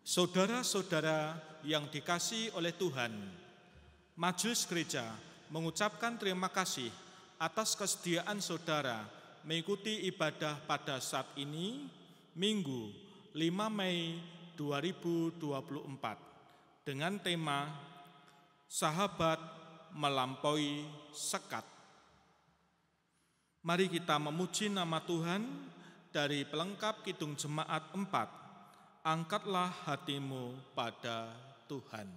Saudara-saudara yang dikasihi oleh Tuhan, Majelis Gereja mengucapkan terima kasih atas kesediaan saudara mengikuti ibadah pada saat ini, Minggu 5 Mei 2024, dengan tema Sahabat Melampaui Sekat. Mari kita memuji nama Tuhan dari pelengkap Kidung Jemaat 4. Angkatlah hatimu pada Tuhan.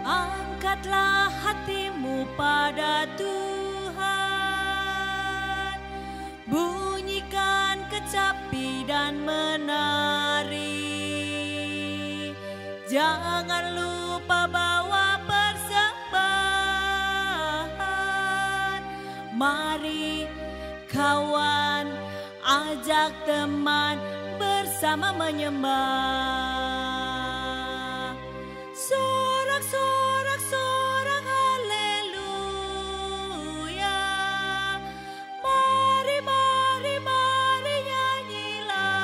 Angkatlah hatimu pada Tuhan, bunyikan kecapi dan menari. Jangan lupa bawa persembahan. Mari kawan, ajak teman bersama menyembah. Sorak-sorak haleluya. Mari nyanyilah.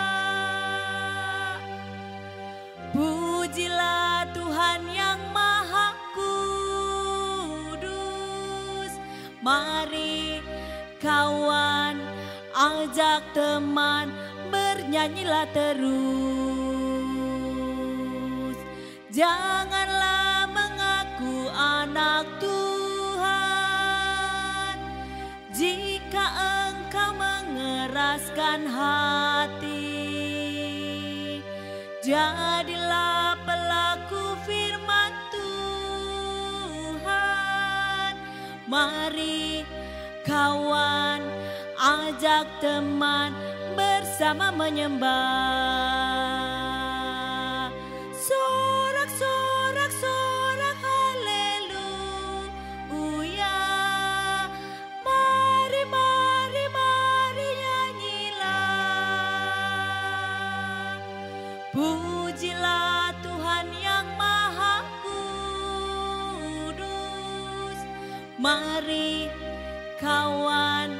Pujilah Tuhan yang Maha Kudus. Mari kawan, ajak teman bernyanyilah terus. Janganlah mengaku anak Tuhan jika engkau mengeraskan hati. Jadilah pelaku firman Tuhan. Mari kawan, ajak teman bersama menyembah. Sorak haleluya. Mari nyanyilah. Pujilah Tuhan yang Maha Kudus. Mari kawan,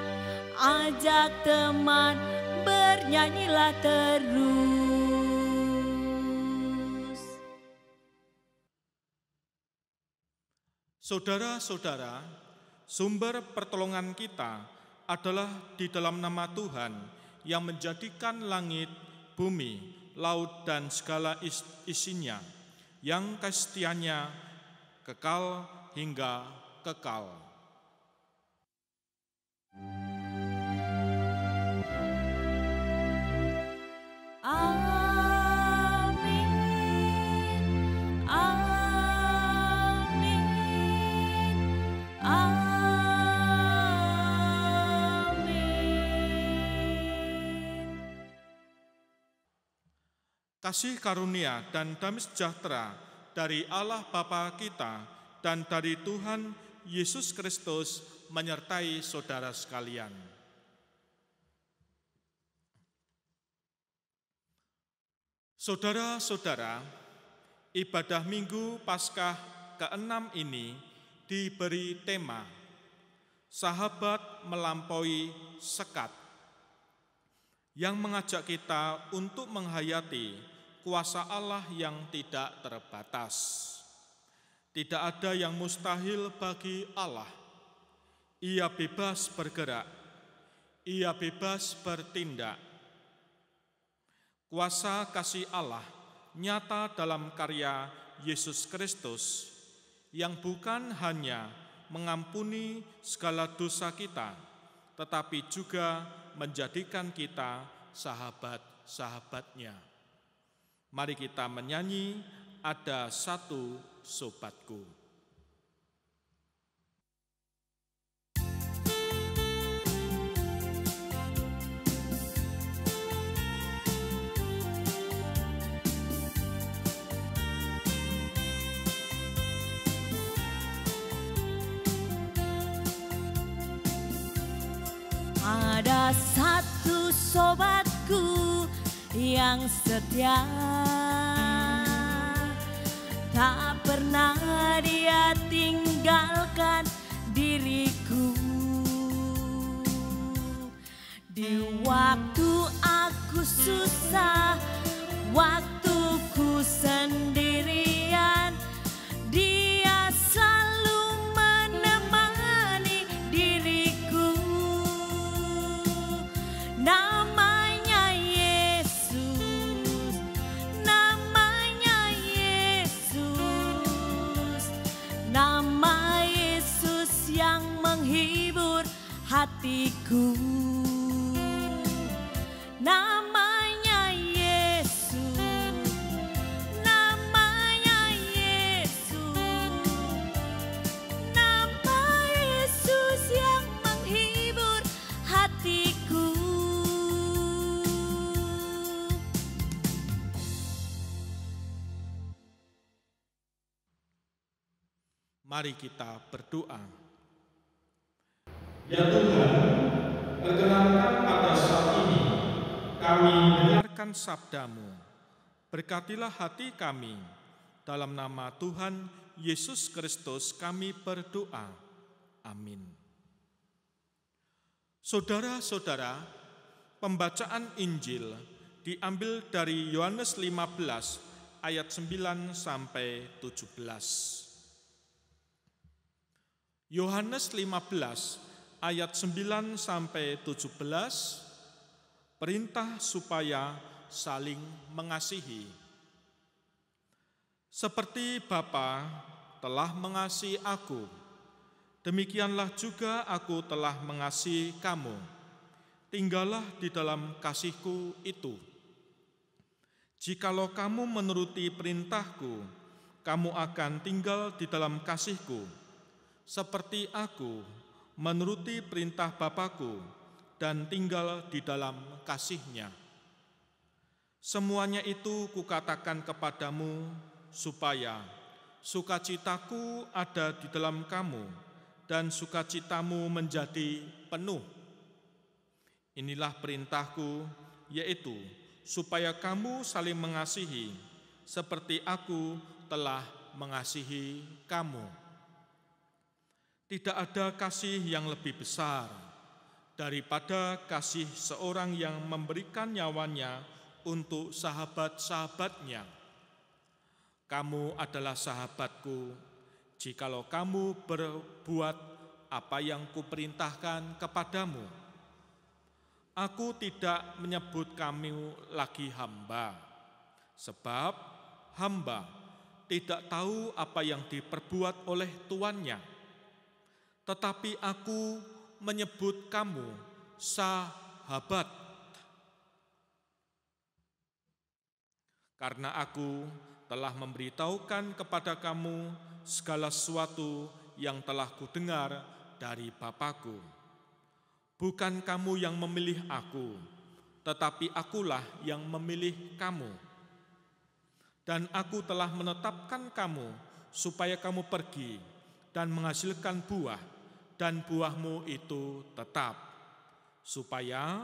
ajak teman bernyanyilah terus. Saudara-saudara, sumber pertolongan kita adalah di dalam nama Tuhan yang menjadikan langit, bumi, laut, dan segala isinya, yang kesetiaannya kekal hingga kekal. Amin, amin, amin. Kasih karunia dan damai sejahtera dari Allah Bapa kita dan dari Tuhan Yesus Kristus menyertai saudara sekalian. Saudara-saudara, ibadah Minggu Paskah ke-6 ini diberi tema Sahabat Melampaui Sekat, yang mengajak kita untuk menghayati kuasa Allah yang tidak terbatas. Tidak ada yang mustahil bagi Allah. Ia bebas bergerak, Ia bebas bertindak. Kuasa kasih Allah nyata dalam karya Yesus Kristus yang bukan hanya mengampuni segala dosa kita, tetapi juga menjadikan kita sahabat-sahabatnya. Mari kita menyanyi Ada Satu Sobatku. Ada satu sobatku yang setia, tak pernah Dia tinggalkan diriku. Di waktu aku susah, waktuku sendirian, Dia selalu menemani diriku. Namanya Yesus, namanya Yesus, nama Yesus yang menghibur hatiku. Namanya Yesus, namanya Yesus, nama Yesus yang menghibur hatiku. Mari kita berdoa. Ya Tuhan, perkenankan pada saat ini kami mendengarkan sabda-Mu. Berkatilah hati kami. Dalam nama Tuhan Yesus Kristus kami berdoa. Amin. Saudara-saudara, pembacaan Injil diambil dari Yohanes 15 ayat 9 sampai 17. Yohanes 15 ayat 9 sampai 17, perintah supaya saling mengasihi. Seperti Bapa telah mengasihi aku, demikianlah juga aku telah mengasihi kamu. Tinggallah di dalam kasihku itu. Jikalau kamu menuruti perintahku, kamu akan tinggal di dalam kasihku, seperti aku menuruti perintah Bapakku dan tinggal di dalam kasih-Nya. Semuanya itu kukatakan kepadamu, supaya sukacitaku ada di dalam kamu, dan sukacitamu menjadi penuh. Inilah perintahku, yaitu supaya kamu saling mengasihi, seperti aku telah mengasihi kamu. Tidak ada kasih yang lebih besar daripada kasih seorang yang memberikan nyawanya untuk sahabat-sahabatnya. Kamu adalah sahabatku, jikalau kamu berbuat apa yang kuperintahkan kepadamu. Aku tidak menyebut kamu lagi hamba, sebab hamba tidak tahu apa yang diperbuat oleh tuannya. Tetapi aku menyebut kamu sahabat, karena aku telah memberitahukan kepada kamu segala sesuatu yang telah kudengar dari Bapakku. Bukan kamu yang memilih aku, tetapi akulah yang memilih kamu. Dan aku telah menetapkan kamu supaya kamu pergi dan menghasilkan buah, dan buahmu itu tetap, supaya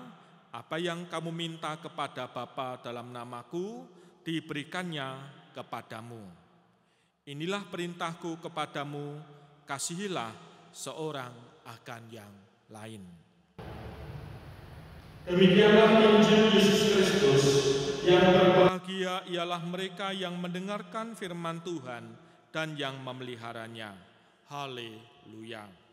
apa yang kamu minta kepada Bapa dalam namaku diberikannya kepadamu. Inilah perintahku kepadamu, kasihilah seorang akan yang lain. Demikianlah Injil Yesus Kristus. Yang berbahagia ialah mereka yang mendengarkan firman Tuhan dan yang memeliharanya. Haleluya.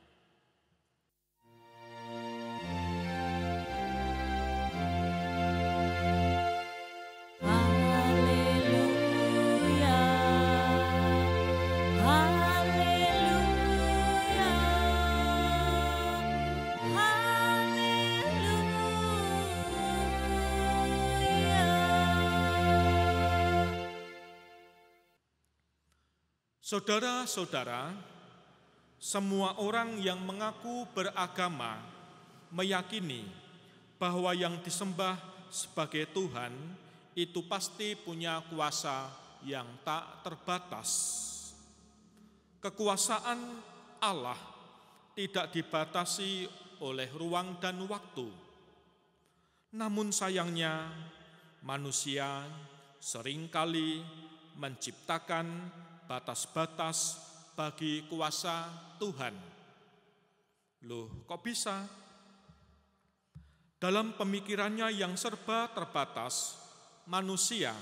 Saudara-saudara, semua orang yang mengaku beragama meyakini bahwa yang disembah sebagai Tuhan itu pasti punya kuasa yang tak terbatas. Kekuasaan Allah tidak dibatasi oleh ruang dan waktu. Namun sayangnya manusia seringkali menciptakan batas-batas bagi kuasa Tuhan. Loh, kok bisa? Dalam pemikirannya yang serba terbatas, manusia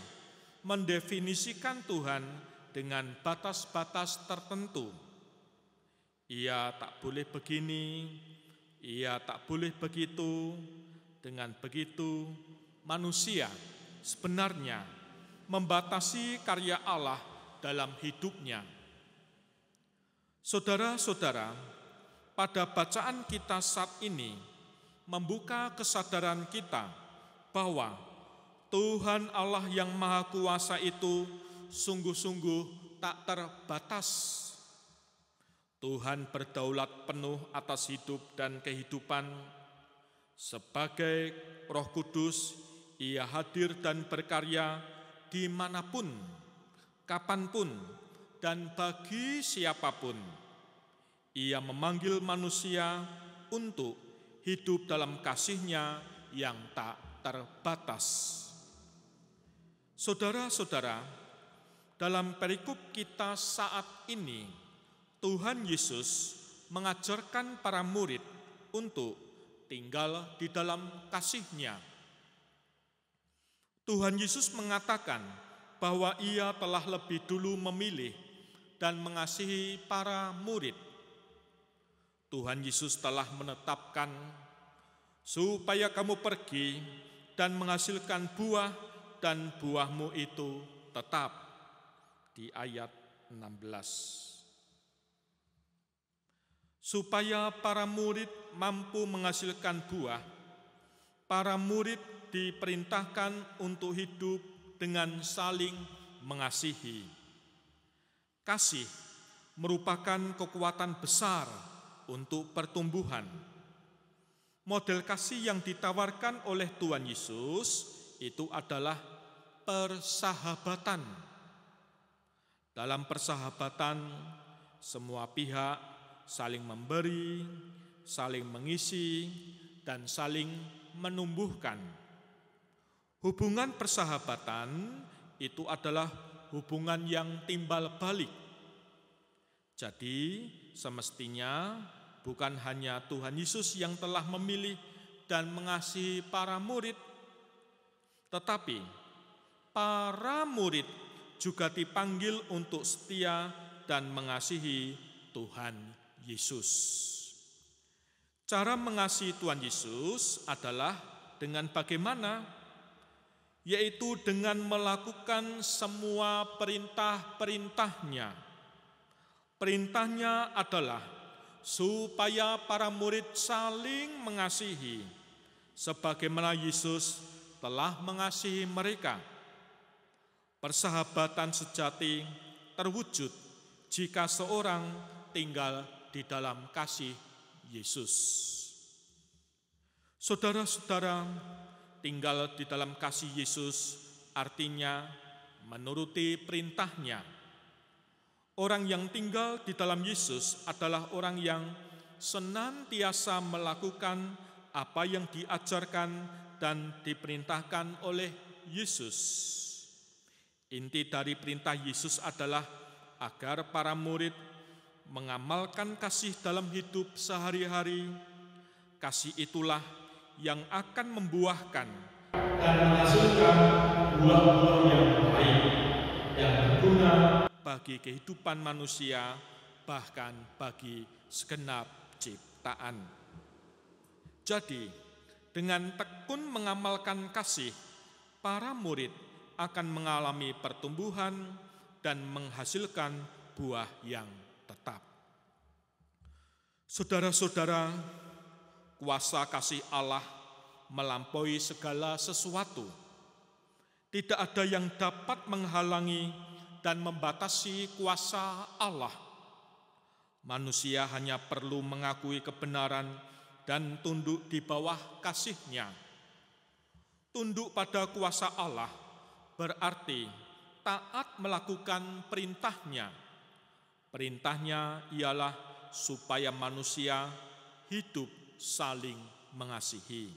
mendefinisikan Tuhan dengan batas-batas tertentu. Ia tak boleh begini, ia tak boleh begitu. Dengan begitu, manusia sebenarnya membatasi karya Allah dalam hidupnya. Saudara-saudara, pada bacaan kita saat ini membuka kesadaran kita bahwa Tuhan Allah yang Maha Kuasa itu sungguh-sungguh tak terbatas. Tuhan berdaulat penuh atas hidup dan kehidupan. Sebagai Roh Kudus, Ia hadir dan berkarya dimanapun, kapanpun, dan bagi siapapun. Ia memanggil manusia untuk hidup dalam kasih-Nya yang tak terbatas. Saudara-saudara, dalam perikop kita saat ini, Tuhan Yesus mengajarkan para murid untuk tinggal di dalam kasih-Nya. Tuhan Yesus mengatakan bahwa Ia telah lebih dulu memilih dan mengasihi para murid. Tuhan Yesus telah menetapkan supaya kamu pergi dan menghasilkan buah, dan buahmu itu tetap, di ayat 16. Supaya para murid mampu menghasilkan buah, para murid diperintahkan untuk hidup dengan saling mengasihi. Kasih merupakan kekuatan besar untuk pertumbuhan. Model kasih yang ditawarkan oleh Tuhan Yesus itu adalah persahabatan. Dalam persahabatan, semua pihak saling memberi, saling mengisi, dan saling menumbuhkan. Hubungan persahabatan itu adalah hubungan yang timbal balik. Jadi, semestinya bukan hanya Tuhan Yesus yang telah memilih dan mengasihi para murid, tetapi para murid juga dipanggil untuk setia dan mengasihi Tuhan Yesus. Cara mengasihi Tuhan Yesus adalah dengan bagaimana? Yaitu dengan melakukan semua perintah-perintah-Nya. Perintahnya adalah supaya para murid saling mengasihi, sebagaimana Yesus telah mengasihi mereka. Persahabatan sejati terwujud jika seorang tinggal di dalam kasih Yesus. Saudara-saudara, tinggal di dalam kasih Yesus artinya menuruti perintah-Nya. Orang yang tinggal di dalam Yesus adalah orang yang senantiasa melakukan apa yang diajarkan dan diperintahkan oleh Yesus. Inti dari perintah Yesus adalah agar para murid mengamalkan kasih dalam hidup sehari-hari. Kasih itulah yang akan membuahkan dan menghasilkan buah-buah yang baik, yang berguna bagi kehidupan manusia, bahkan bagi segenap ciptaan. Jadi, dengan tekun mengamalkan kasih, para murid akan mengalami pertumbuhan dan menghasilkan buah yang tetap. Saudara-saudara, kuasa kasih Allah melampaui segala sesuatu. Tidak ada yang dapat menghalangi dan membatasi kuasa Allah. Manusia hanya perlu mengakui kebenaran dan tunduk di bawah kasih-Nya. Tunduk pada kuasa Allah berarti taat melakukan perintah-Nya. Perintah-Nya ialah supaya manusia hidup saling mengasihi.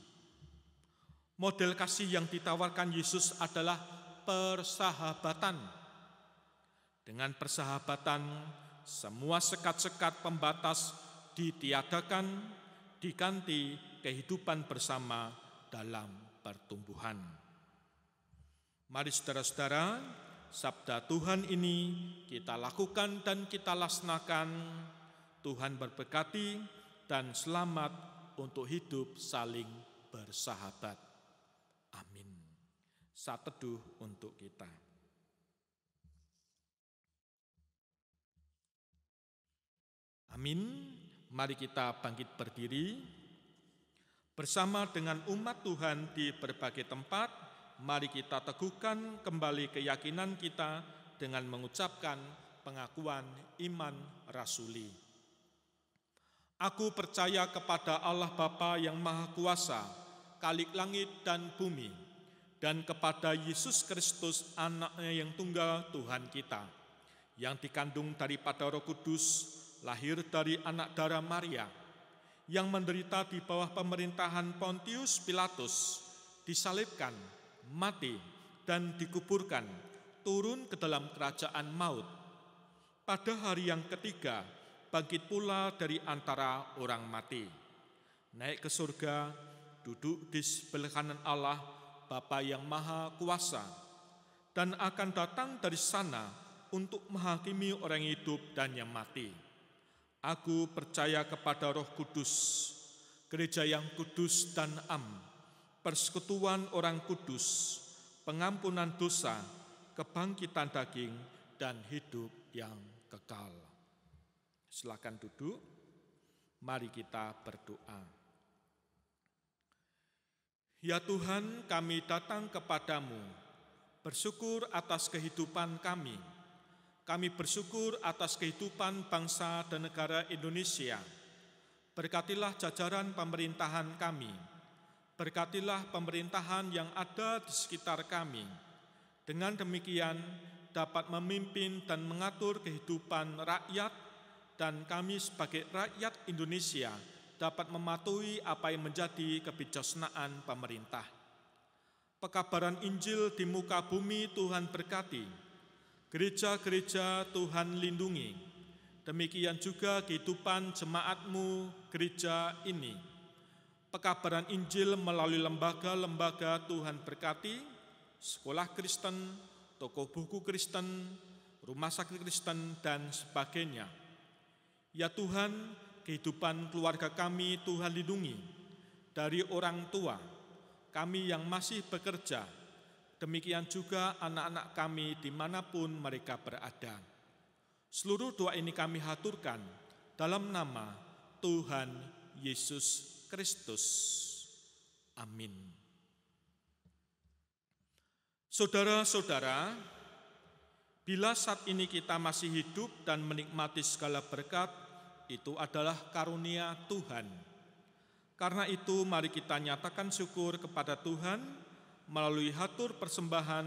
Model kasih yang ditawarkan Yesus adalah persahabatan. Dengan persahabatan, semua sekat-sekat pembatas ditiadakan, diganti kehidupan bersama dalam pertumbuhan. Mari saudara-saudara, sabda Tuhan ini kita lakukan dan kita laksanakan. Tuhan berberkati dan selamat untuk hidup saling bersahabat. Amin. Saat teduh untuk kita. Amin. Mari kita bangkit berdiri. Bersama dengan umat Tuhan di berbagai tempat, mari kita teguhkan kembali keyakinan kita dengan mengucapkan pengakuan iman rasuli. Aku percaya kepada Allah Bapa yang Maha Kuasa, Khalik langit dan bumi, dan kepada Yesus Kristus, Anak-Nya yang tunggal Tuhan kita, yang dikandung daripada Roh Kudus, lahir dari anak darah Maria, yang menderita di bawah pemerintahan Pontius Pilatus, disalibkan, mati, dan dikuburkan, turun ke dalam kerajaan maut. Pada hari yang ketiga, bangkit pula dari antara orang mati, naik ke surga, duduk di sebelah kanan Allah, Bapa yang Maha Kuasa, dan akan datang dari sana untuk menghakimi orang hidup dan yang mati. Aku percaya kepada Roh Kudus, gereja yang kudus dan am, persekutuan orang kudus, pengampunan dosa, kebangkitan daging, dan hidup yang kekal. Silakan duduk, mari kita berdoa. Ya Tuhan, kami datang kepadamu, bersyukur atas kehidupan kami. Kami bersyukur atas kehidupan bangsa dan negara Indonesia. Berkatilah jajaran pemerintahan kami. Berkatilah pemerintahan yang ada di sekitar kami. Dengan demikian dapat memimpin dan mengatur kehidupan rakyat, dan kami sebagai rakyat Indonesia dapat mematuhi apa yang menjadi kebijaksanaan pemerintah. Pekabaran Injil di muka bumi Tuhan berkati. Gereja-gereja Tuhan lindungi, demikian juga kehidupan jemaat-Mu gereja ini. Pekabaran Injil melalui lembaga-lembaga Tuhan berkati, sekolah Kristen, toko buku Kristen, rumah sakit Kristen, dan sebagainya. Ya Tuhan, kehidupan keluarga kami Tuhan lindungi, dari orang tua, kami yang masih bekerja, demikian juga anak-anak kami dimanapun mereka berada. Seluruh doa ini kami haturkan dalam nama Tuhan Yesus Kristus. Amin. Saudara-saudara, bila saat ini kita masih hidup dan menikmati segala berkat, itu adalah karunia Tuhan. Karena itu mari kita nyatakan syukur kepada Tuhan melalui hatur persembahan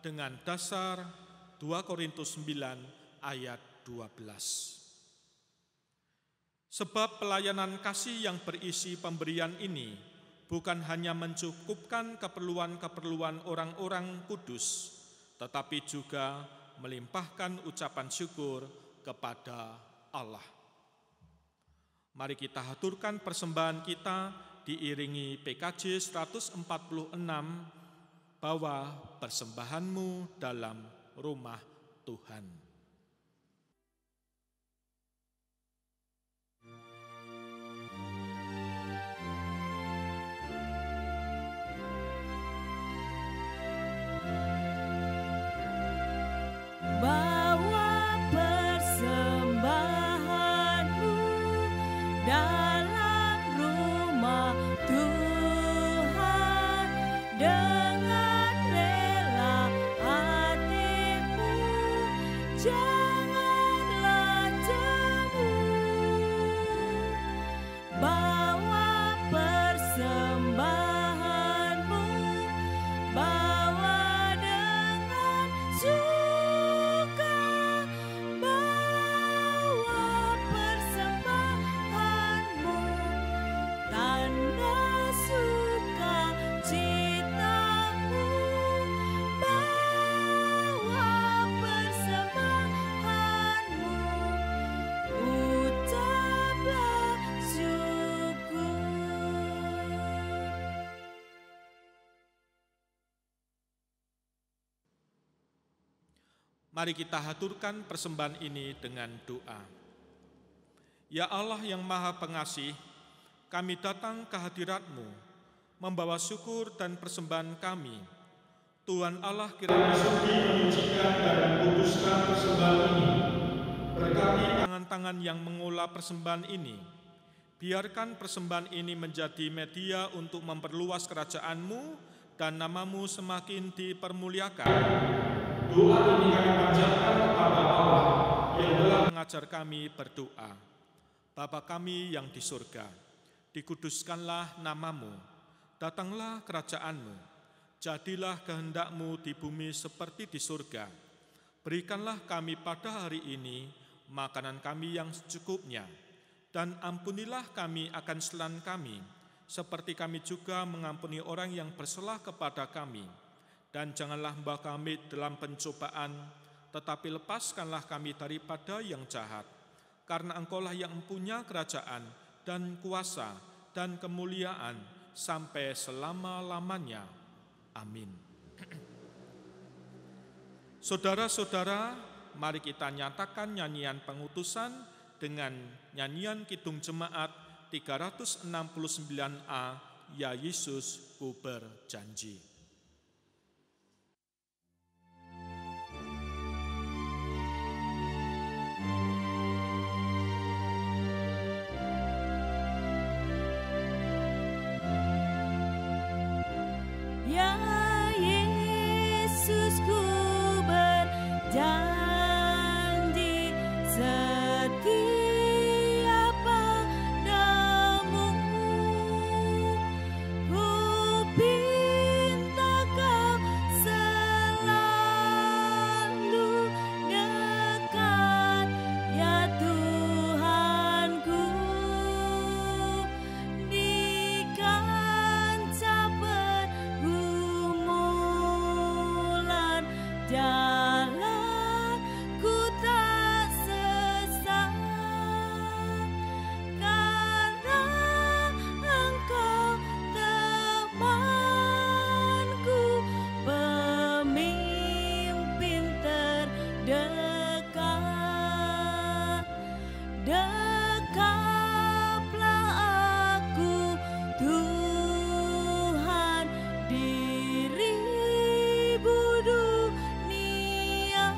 dengan dasar 2 Korintus 9 ayat 12. Sebab pelayanan kasih yang berisi pemberian ini bukan hanya mencukupkan keperluan-keperluan orang-orang kudus, tetapi juga melimpahkan ucapan syukur kepada Allah. Mari kita haturkan persembahan kita diiringi PKJ 146, bawa persembahanmu dalam rumah Tuhan. Bawa persembahanmu dalam rumah Tuhan dengan rela hatimu. Mari kita haturkan persembahan ini dengan doa. Ya Allah yang Maha Pengasih, kami datang ke hadirat-Mu, membawa syukur dan persembahan kami. Tuhan Allah kiranya sudi menyucikan dan mengkuduskan persembahan ini. Berkati tangan-tangan yang mengolah persembahan ini. Biarkan persembahan ini menjadi media untuk memperluas kerajaan-Mu dan nama-Mu semakin dipermuliakan. Doa ini kami panjatkan kepada Allah yang telah mengajar kami berdoa. Bapa kami yang di surga, dikuduskanlah nama-Mu, datanglah kerajaan-Mu, jadilah kehendak-Mu di bumi seperti di surga. Berikanlah kami pada hari ini makanan kami yang secukupnya, dan ampunilah kami akan kesalahan kami, seperti kami juga mengampuni orang yang bersalah kepada kami. Dan janganlah membawa kami dalam pencobaan, tetapi lepaskanlah kami daripada yang jahat. Karena Engkaulah yang mempunyai kerajaan dan kuasa dan kemuliaan sampai selama-lamanya. Amin. Saudara-saudara, mari kita nyatakan nyanyian pengutusan dengan nyanyian Kidung Jemaat 369A, Ya Yesus ku berjanji. Ya Yesus ku berjanji setia padamu, ku pinta kau selalu dekat, ya Tuhanku, di kancah pergumulan jalanku tak sesat, karena Engkau temanku, pemimpin terdekat. Dekaplah aku, Tuhan, di ribu dunia,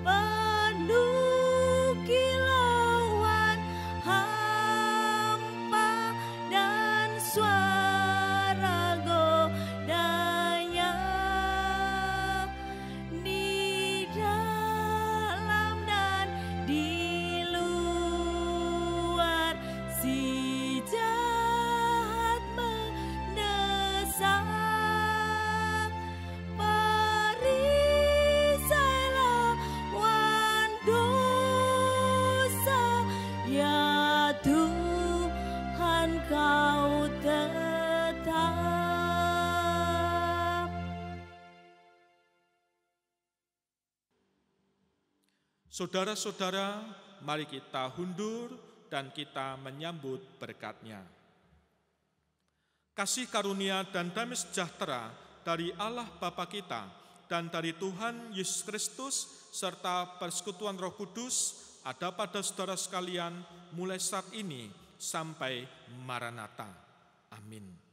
penuh kilauan hampa dan suara godanya, di dalam dan di luar si jahat mendesak. Perisai lawan dosa, ya Tuhan kau tetap. Saudara-saudara, mari kita hundur dan kita menyambut berkat-Nya. Kasih karunia dan damai sejahtera dari Allah Bapa kita dan dari Tuhan Yesus Kristus serta persekutuan Roh Kudus ada pada saudara sekalian mulai saat ini sampai Maranatha. Amin.